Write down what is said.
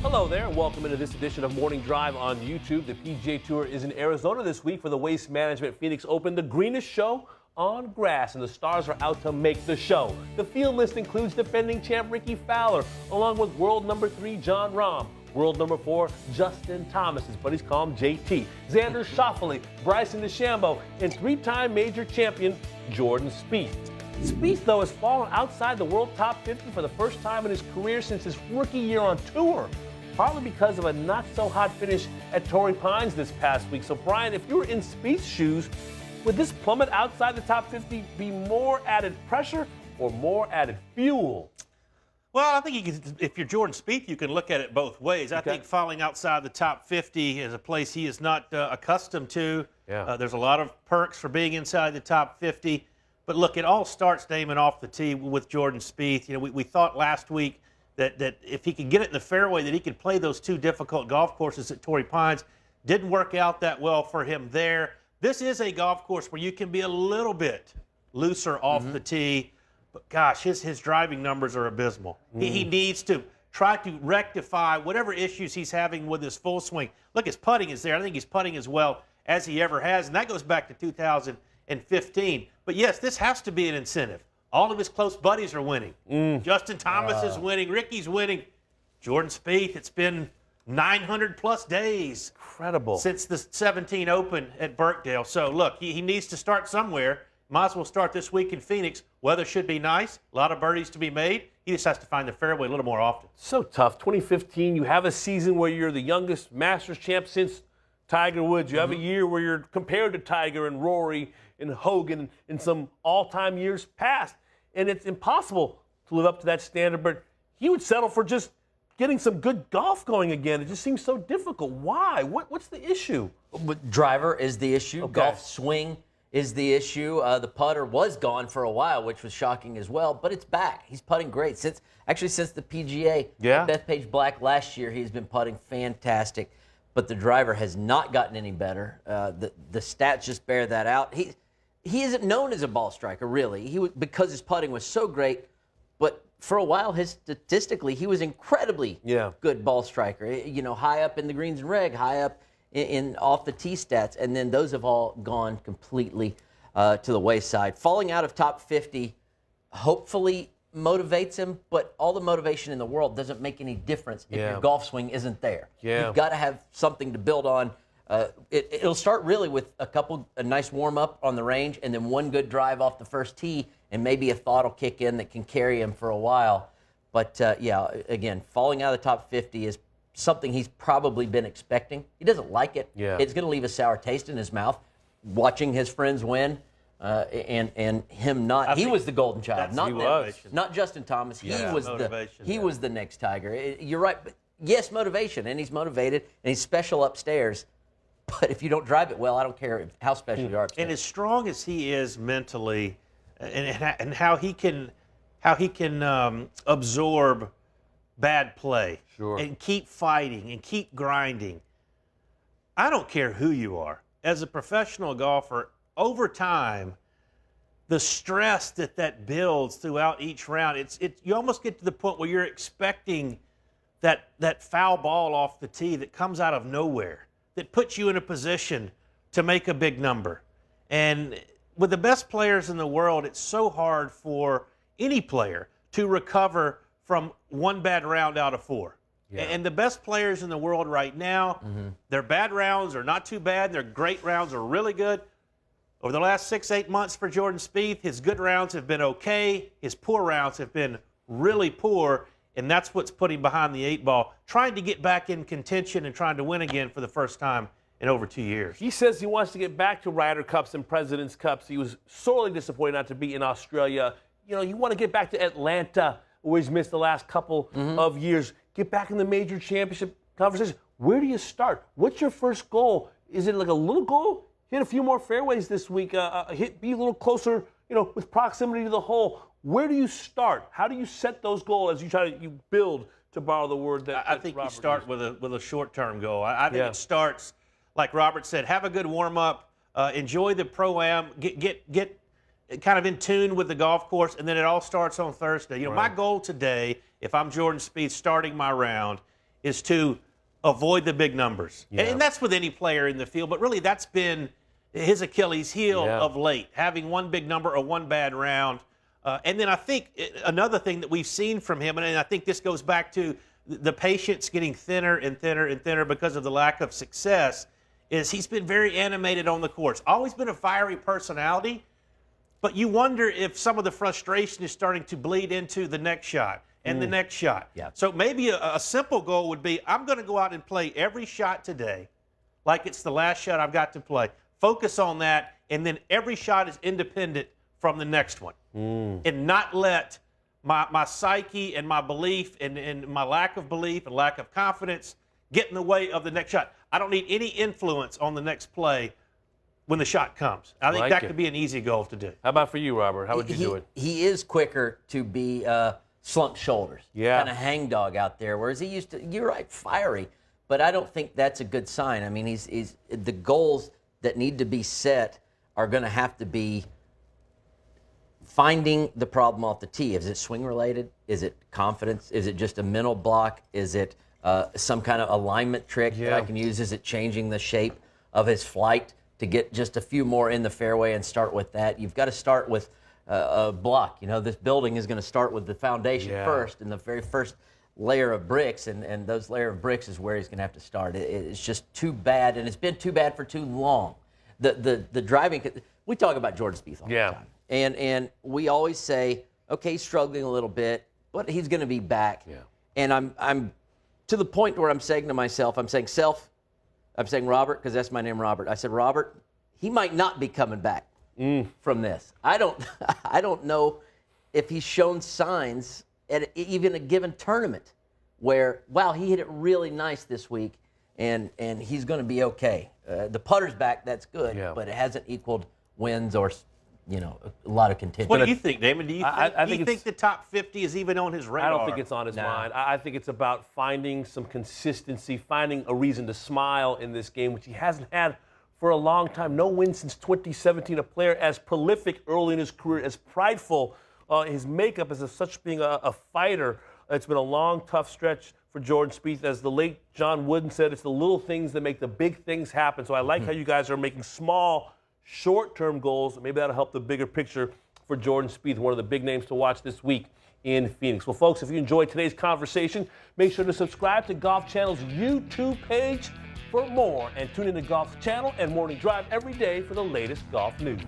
Hello there, and welcome into this edition of Morning Drive on YouTube. The PGA Tour is in Arizona this week for the Waste Management Phoenix Open, the greenest show on grass, and the stars are out to make the show. The field list includes defending champ Ricky Fowler, along with world number 3 Jon Rahm, world number 4 Justin Thomas, his buddies call him JT, Xander Schauffele, Bryson DeChambeau, and 3-time major champion Jordan Spieth. Spieth, though, has fallen outside the world top 50 for the first time in his career since his rookie year on tour, partly because of a not-so-hot finish at Torrey Pines this past week. So, Brian, if you were in Spieth's shoes, would this plummet outside the top 50 be more added pressure or more added fuel? Well, I think if you're Jordan Spieth, you can look at it both ways. I think falling outside the top 50 is a place he is not accustomed to. Yeah. There's a lot of perks for being inside the top 50. But look, it all starts naming off the tee with Jordan Spieth. You know, we thought last week that if he could get it in the fairway, that he could play those 2 difficult golf courses at Torrey Pines. Didn't work out that well for him there. This is a golf course where you can be a little bit looser off the tee. But gosh, his driving numbers are abysmal. He needs to try to rectify whatever issues he's having with his full swing. Look, his putting is there. I think he's putting as well as he ever has, and that goes back to 2015. But yes, this has to be an incentive. All of his close buddies are winning. Justin Thomas is winning. Ricky's winning. Jordan Spieth, it's been 900-plus days. Incredible. Since the 17 Open at Birkdale. So, look, he needs to start somewhere. Might as well start this week in Phoenix. Weather should be nice. A lot of birdies to be made. He just has to find the fairway a little more often. So tough. 2015, you have a season where you're the youngest Masters champ since Tiger Woods. You have a year where you're compared to Tiger and Rory and Hogan in some all-time years past. And it's impossible to live up to that standard, but he would settle for just getting some good golf going again. It just seems so difficult. Why? What's the issue? Driver is the issue. Okay. Golf swing is the issue. The putter was gone for a while, which was shocking as well, but it's back. He's putting great. Since the PGA, Bethpage Black last year, he's been putting fantastic, but the driver has not gotten any better. The stats just bear that out. He isn't known as a ball striker, really, because his putting was so great, but for a while, statistically, he was incredibly good ball striker. You know, high up in the greens and reg, high up in off the tee stats, and then those have all gone completely to the wayside. Falling out of top 50 hopefully motivates him, but all the motivation in the world doesn't make any difference if your golf swing isn't there. You've got to have something to build on. It'll start really with a nice warm-up on the range and then one good drive off the first tee, and maybe a thought will kick in that can carry him for a while. But, again, falling out of the top 50 is something he's probably been expecting. He doesn't like it. It's going to leave a sour taste in his mouth, watching his friends win and him not. He was the golden child, not Justin Thomas. He was the next Tiger. You're right. But yes, motivation, and he's motivated, and he's special upstairs. But if you don't drive it well, I don't care how special you are upstairs. And as strong as he is mentally, and how he can absorb bad play and keep fighting and keep grinding. I don't care who you are. As a professional golfer, over time, the stress that builds throughout each round, you almost get to the point where you're expecting that foul ball off the tee that comes out of nowhere, that puts you in a position to make a big number. And with the best players in the world, it's so hard for any player to recover from one bad round out of 4. And the best players in the world right now, their bad rounds are not too bad. Their great rounds are really good. Over the last 6-8 months for Jordan Spieth, his good rounds have been okay. His poor rounds have been really poor, and that's what's put him behind the 8 ball, trying to get back in contention and trying to win again for the first time in over 2 years. He says he wants to get back to Ryder Cups and President's Cups. He was sorely disappointed not to be in Australia. You know, you want to get back to Atlanta, where he's missed the last couple of years. Get back in the major championship conversation. Where do you start? What's your first goal? Is it like a little goal? Hit a few more fairways this week. Be a little closer, with proximity to the hole. Where do you start? How do you set those goals as you build, to borrow the word that I think Robert you start used? with a short-term goal. I think it starts, like Robert said, have a good warm-up, enjoy the Pro-Am, get kind of in tune with the golf course, and then it all starts on Thursday. My goal today, if I'm Jordan Spieth starting my round, is to avoid the big numbers. Yeah. And that's with any player in the field, but really that's been his Achilles heel of late, having one big number or one bad round. And then I think another thing that we've seen from him, and I think this goes back to the patience getting thinner and thinner and thinner because of the lack of success, is he's been very animated on the course. Always been a fiery personality, but you wonder if some of the frustration is starting to bleed into the next shot and the next shot. Yeah. So maybe a simple goal would be, I'm going to go out and play every shot today like it's the last shot I've got to play. Focus on that, and then every shot is independent from the next one. And not let my psyche and my belief and my lack of belief and lack of confidence get in the way of the next shot. I don't need any influence on the next play when the shot comes. I think that could be an easy goal to do. How about for you, Robert? How would you do it? He is quicker to be slumped shoulders, kind of hangdog out there, whereas he used to, you're right, fiery. But I don't think that's a good sign. I mean, he's the goals that need to be set are going to have to be finding the problem off the tee. Is it swing related? Is it confidence? Is it just a mental block? Is it some kind of alignment trick that I can use? Is it changing the shape of his flight to get just a few more in the fairway and start with that? You've got to start with a block. You know, this building is going to start with the foundation first, and the very first layer of bricks, and those layer of bricks is where he's going to have to start. It's just too bad, and it's been too bad for too long. The driving, we talk about Jordan Spieth all the time. And we always say, okay, he's struggling a little bit, but he's going to be back. Yeah. And I'm to the point where I'm saying to myself, I'm saying Robert, because that's my name, Robert. I said, Robert, he might not be coming back from this. I don't know if he's shown signs at even a given tournament where, wow, he hit it really nice this week, and he's going to be okay. The putter's back, that's good, but it hasn't equaled wins or a lot of contention. What do you think, Damon? Do you think the top 50 is even on his radar? I don't think it's on his mind. I think it's about finding some consistency, finding a reason to smile in this game, which he hasn't had for a long time. No win since 2017. A player as prolific early in his career, as prideful, his makeup as such being a fighter. It's been a long, tough stretch for Jordan Spieth. As the late John Wooden said, it's the little things that make the big things happen. So I like how you guys are making small, short-term goals. Maybe that'll help the bigger picture for Jordan Spieth, one of the big names to watch this week in Phoenix. Well, folks, if you enjoyed today's conversation, make sure to subscribe to Golf Channel's YouTube page for more, and tune in to Golf Channel and Morning Drive every day for the latest golf news.